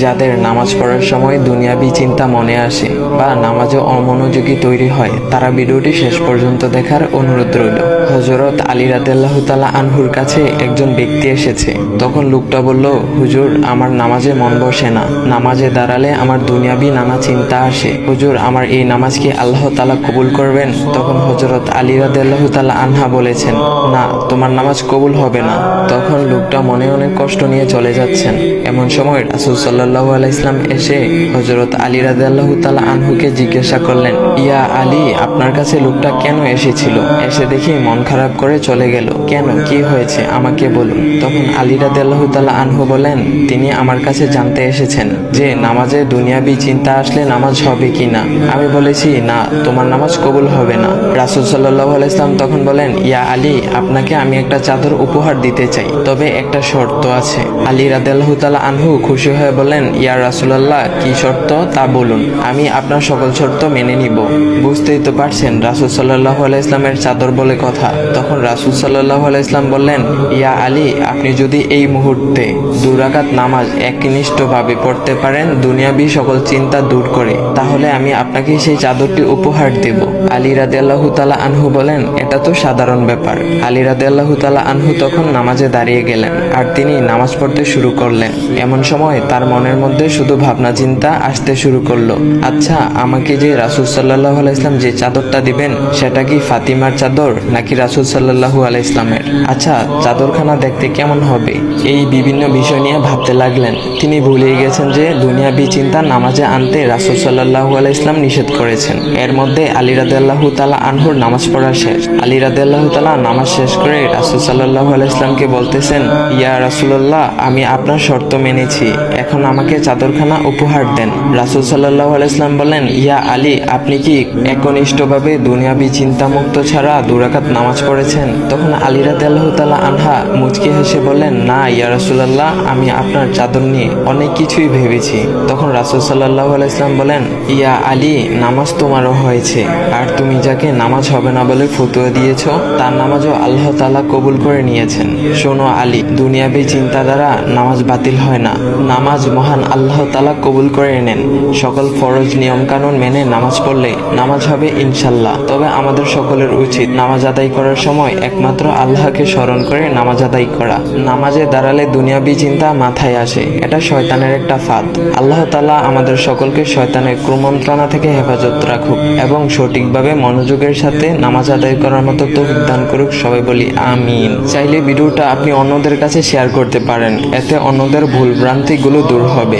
যাদের নামাজ পড়ার সময় দুনিয়াবি চিন্তা মনে আসে বা নামাজে অমনোযোগী তৈরি হয়, তারা ভিডিওটি শেষ পর্যন্ত দেখার অনুরোধ রইল। হযরত আলী রাদিয়াল্লাহু তাআলা আনহুর কাছে একজন ব্যক্তি এসেছে। তখন লোকটা বলল, হুজুর, আমার নামাজে মন বসে না। নামাজে দাঁড়ালে আমার দুনিয়াবি নানা চিন্তা আসে। হুজুর, আমার এই নামাজ কি আল্লাহ তাআলা কবুল করবেন? তখন হযরত আলী রাদিয়াল্লাহু তাআলা আনহা বলেছেন, না, তোমার নামাজ কবুল হবে না। তখন লোকটা মনে অনেক কষ্ট নিয়ে চলে যাচ্ছেন। এমন সময় রাসূল সাল্লাল্লাহু আলাইহি ওয়াসাল্লাম এসে হযরত আলী রাদিয়াল্লাহু তাআলা আনহুকে জিজ্ঞাসা করলেন, ইয়া আলী, আপনার কাছে লোকটা কেন এসেছিল? এসে দেখি মন খারাপ করে চলে গেল। কেন, কি হয়েছে আমাকে বলুন। তখন আলী রাদিয়াল্লাহু তাআলা আনহু বলেন, তিনি আমার কাছে জানতে এসেছেন যে নামাজে দুনিয়াবি চিন্তা আসলে নামাজ হবে কিনা। আমি বলেছি, না, তোমার নামাজ কবুল হবে না। রাসূল সাল্লাল্লাহু আলাইহি ওয়াসাল্লাম তখন বলেন, ইয়া আলী, আপনাকে আমি একটা চাদর উপহার দিতে চাই, তবে একটা শর্ত আছে। আলী রাদিয়াল্লাহু তাআলা আনহু খুশি হয়ে বলেন, ইয়া রাসূলুল্লাহ, কি শর্ত তা বলুন, আমি আপনার সকল শর্ত মেনে নিব। বুঝতেই তো পারছেন রাসূল সাল্লাল্লাহু আলাইহি ওয়াসাল্লামের চাদর বলে কথা। তখন রাসূল সাল্লাল্লাহু আলাইহি ওয়াসাল্লাম বললেন, ইয়া আলী, আপনি যদি এই মুহূর্তে 2 রাকাত নামাজ একনিষ্ঠভাবে পড়তে পারেন দুনিয়াবি সকল চিন্তা দূর করে, তাহলে আমি আপনাকে সেই চাদরটি উপহার দেব। আলী রাদিয়াল্লাহু তাআলা আনহু বলেন, এটা তো সাধারণ ব্যাপার। আলী রাদিয়াল্লাহু তাআলা আনহু তখন নামাজে দাঁড়িয়ে গেলেন আর তিনি নামাজ পড়তে শুরু করলেন। এমন সময় তার মনের মধ্যে শুধু ভাবনা চিন্তা আসতে শুরু করলো, আচ্ছা, আমাকে যে রাসূল সাল্লাল্লাহু আলাইহি ওয়াসাল্লাম যে চাদরটা দিবেন সেটা কি ফাতিমার চাদর নাকি রাসূল সাল্লাল্লাহু আলাইহি ওয়াসাল্লামের? আচ্ছা, চাদরখানা দেখতে কেমন হবে? এই বিভিন্ন বিষয় নিয়ে ভাবতে লাগলেন। তিনি ভুলেই গেছেন যে দুনিয়াবি চিন্তা নামাজে আনতে রাসূল সাল্লাল্লাহু আলাইহি ওয়াসাল্লাম নিষেধ করেছেন। এর মধ্যে আলী রাদিয়াল্লাহু তাআলা আনহুর নামাজ পড়া শেষ। আলী রাদিয়াল্লাহু তাআলা নামাজ শেষ করে রাসূল সাল্লাল্লাহু আলাইহি ওয়াসাল্লামকে বলতেছেন, ইয়া রাসূলুল্লাহ, আমি আপনার শর্ত মেনেছি, এখন আমাকে চাদরখানা উপহার দেন। রাসূল সাল্লাল্লাহু আলাইহি ওয়াসাল্লাম বলেন, ইয়া আলী, আপনি কি একনিষ্ঠভাবে দুনিয়াবি চিন্তামুক্ত ছাড়া 2 রাকাত নামাজ পড়েছেন? তখন আলী রাদিয়াল্লাহু তাআলা আনহা মুচকি হেসে বললেন, না ইয়া রাসূলুল্লাহ, আমি আপনার চাদর নিয়ে অনেক কিছুই ভেবেছি। তখন রাসূল সাল্লাল্লাহু আলাইহি ওয়াসাল্লাম বলেন, ইয়া আলী, নামাজ তোমারও হয়েছে, আর তুমি যাকে নামাজ হবে না বলে ফতোয়া দিয়েছো তার নামাজও আল্লাহ তাআলা কবুল করে নিয়েছেন। শোনো আলী, দুনিয়াবি চিন্তা দ্বারা নামাজ বাতিল হয় না, নামাজ মহান আল্লাহ তাআলা কবুল করে নেন। সকল ফরজ নিয়ম কানুন মেনে নামাজ পড়লে নামাজ হবে ইনশাল্লাহ। তবে আমাদের সকলের উচিত নামাজ আদায় করার সময় একমাত্র আল্লাহকে স্মরণ করে নামাজ আদায় করা। নামাজে দাঁড়ালে দুনিয়াবি চিন্তা মাথায় আসে, এটা শয়তানের একটা ফাঁদ। আল্লাহ তাআলা আমাদের সকলকে শয়তানের কুমন্ত্রণা থেকে হেফাজত রাখুক এবং সঠিকভাবে মনোযোগের সাথে নামাজ আদায় করার মতো তৌফিক দান করুক। সবাই বলি আমিন। চাইলে ভিডিওটা আপনি অন্যদের কাছে শেয়ার করতে পারেন, এতে অন্যদের ভুল ভ্রান্তিগুলো দূর হবে।